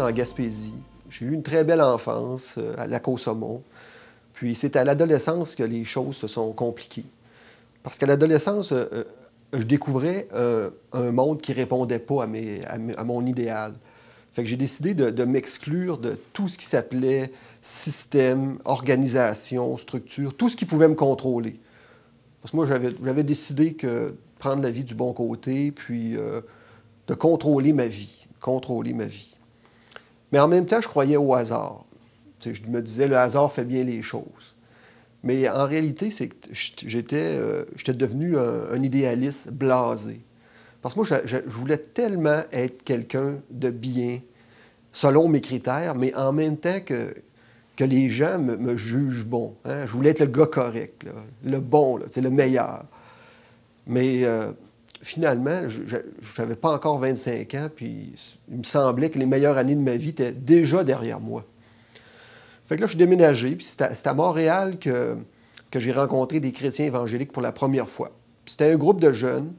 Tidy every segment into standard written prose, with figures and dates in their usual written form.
en Gaspésie. J'ai eu une très belle enfance à Lac-au-Saumon. Puis c'est à l'adolescence que les choses se sont compliquées. Parce qu'à l'adolescence, je découvrais un monde qui ne répondait pas à mon idéal. Fait que j'ai décidé de m'exclure de tout ce qui s'appelait système, organisation, structure, tout ce qui pouvait me contrôler. Parce que moi, j'avais décidé que prendre la vie du bon côté, puis de contrôler ma vie. Contrôler ma vie. Mais en même temps, je croyais au hasard. Tu sais, je me disais, le hasard fait bien les choses. Mais en réalité, c'est que j'étais devenu un idéaliste blasé. Parce que moi, je voulais tellement être quelqu'un de bien, selon mes critères, mais en même temps que les gens me jugent bon. Hein? Je voulais être le gars correct, là, le bon, là, le meilleur. Mais finalement, je n'avais pas encore 25 ans, puis il me semblait que les meilleures années de ma vie étaient déjà derrière moi. Fait que là, je suis déménagé, puis c'est à Montréal que j'ai rencontré des chrétiens évangéliques pour la première fois. C'était un groupe de jeunes.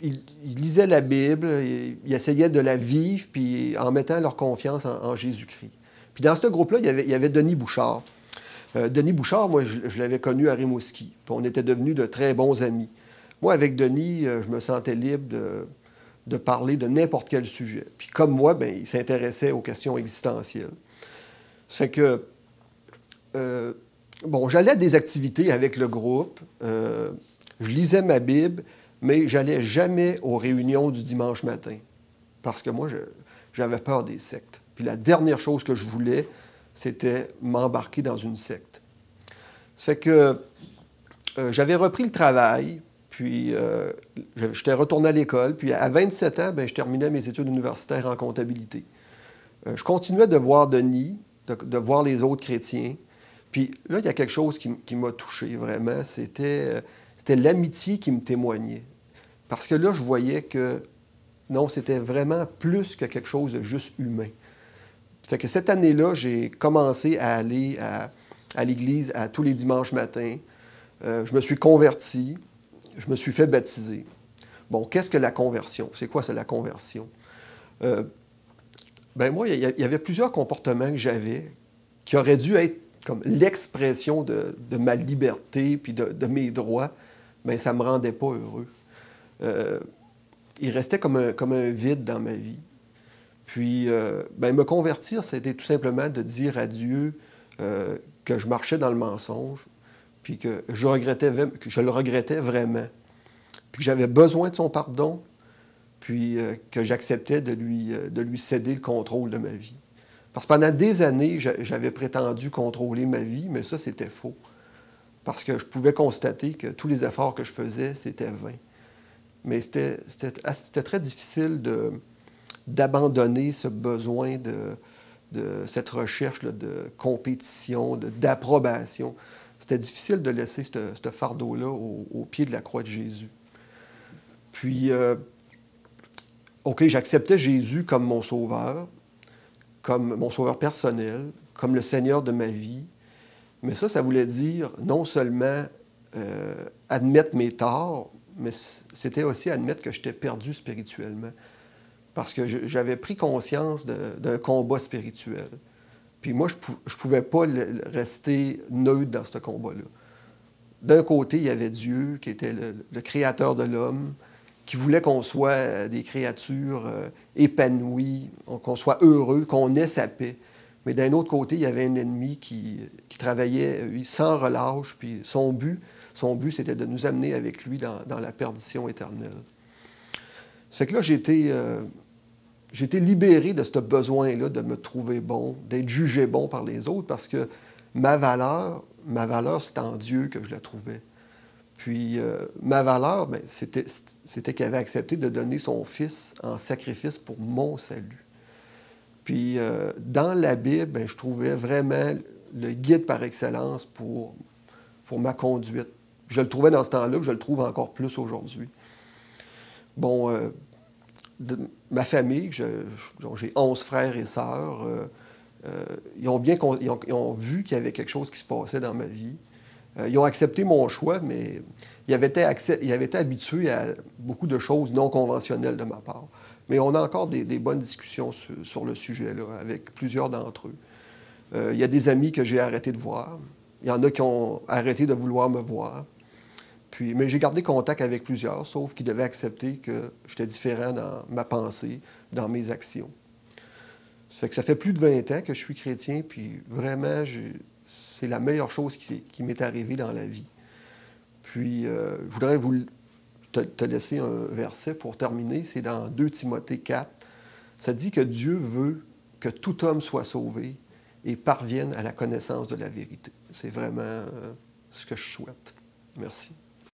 Ils lisaient la Bible, ils essayaient de la vivre, puis en mettant leur confiance en Jésus-Christ. Puis dans ce groupe-là, il y avait Denis Bouchard. Denis Bouchard, moi, je l'avais connu à Rimouski. Puis on était devenus de très bons amis. Moi, avec Denis, je me sentais libre de parler de n'importe quel sujet. Puis comme moi, bien, il s'intéressait aux questions existentielles. Ça fait que, bon, j'allais à des activités avec le groupe, je lisais ma Bible, mais j'allais jamais aux réunions du dimanche matin. Parce que moi, j'avais peur des sectes. Puis la dernière chose que je voulais, c'était m'embarquer dans une secte. Ça fait que j'avais repris le travail, puis j'étais retourné à l'école, puis à 27 ans, bien, je terminais mes études universitaires en comptabilité. Je continuais de voir Denis, de voir les autres chrétiens. Puis là, il y a quelque chose qui m'a touché vraiment, c'était l'amitié qui me témoignait. Parce que là, je voyais que non, c'était vraiment plus que quelque chose de juste humain. Ça fait que cette année-là, j'ai commencé à aller à l'église à tous les dimanches matins. Je me suis converti, je me suis fait baptiser. Bon, qu'est-ce que la conversion? C'est quoi, c'est la conversion? Ben moi, il y avait plusieurs comportements que j'avais qui auraient dû être comme l'expression de ma liberté puis de mes droits, bien, ça ne me rendait pas heureux. Il restait comme un vide dans ma vie. Puis, bien, me convertir, c'était tout simplement de dire à Dieu que je marchais dans le mensonge, puis que je le regrettais vraiment, puis que j'avais besoin de son pardon, puis que j'acceptais de lui céder le contrôle de ma vie. Parce que pendant des années, j'avais prétendu contrôler ma vie, mais ça, c'était faux. Parce que je pouvais constater que tous les efforts que je faisais, c'était vain. Mais c'était très difficile d'abandonner ce besoin de cette recherche là, de compétition, d'approbation. C'était difficile de laisser ce fardeau-là au pied de la croix de Jésus. Puis, OK, j'acceptais Jésus comme mon sauveur personnel, comme le Seigneur de ma vie. Mais ça voulait dire non seulement admettre mes torts, mais c'était aussi admettre que j'étais perdu spirituellement. Parce que j'avais pris conscience d'un combat spirituel. Puis moi, je ne pouvais pas rester neutre dans ce combat-là. D'un côté, il y avait Dieu, qui était le créateur de l'homme, qui voulait qu'on soit des créatures épanouies, qu'on soit heureux, qu'on ait sa paix. Mais d'un autre côté, il y avait un ennemi qui travaillait sans relâche, puis son but, c'était de nous amener avec lui dans la perdition éternelle. Ça fait que là, j'ai été libéré de ce besoin-là de me trouver bon, d'être jugé bon par les autres, parce que ma valeur, c'est en Dieu que je la trouvais. Puis ma valeur, bien, c'était qu'il avait accepté de donner son Fils en sacrifice pour mon salut. Puis dans la Bible, bien, je trouvais vraiment le guide par excellence pour ma conduite. Je le trouvais dans ce temps-là, puis je le trouve encore plus aujourd'hui. Bon, ma famille, j'ai 11 frères et sœurs, ils ont vu qu'il y avait quelque chose qui se passait dans ma vie. Ils ont accepté mon choix, mais ils avaient été habitués à beaucoup de choses non conventionnelles de ma part. Mais on a encore des bonnes discussions sur le sujet, là, avec plusieurs d'entre eux. Il y a des amis que j'ai arrêté de voir. Il y en a qui ont arrêté de vouloir me voir. Puis, mais j'ai gardé contact avec plusieurs, sauf qu'ils devaient accepter que j'étais différent dans ma pensée, dans mes actions. Ça fait plus de 20 ans que je suis chrétien, puis vraiment, c'est la meilleure chose qui m'est arrivée dans la vie. Puis, je voudrais te laisser un verset pour terminer. C'est dans 2 Timothée 4. Ça dit que Dieu veut que tout homme soit sauvé et parvienne à la connaissance de la vérité. C'est vraiment ce que je souhaite. Merci.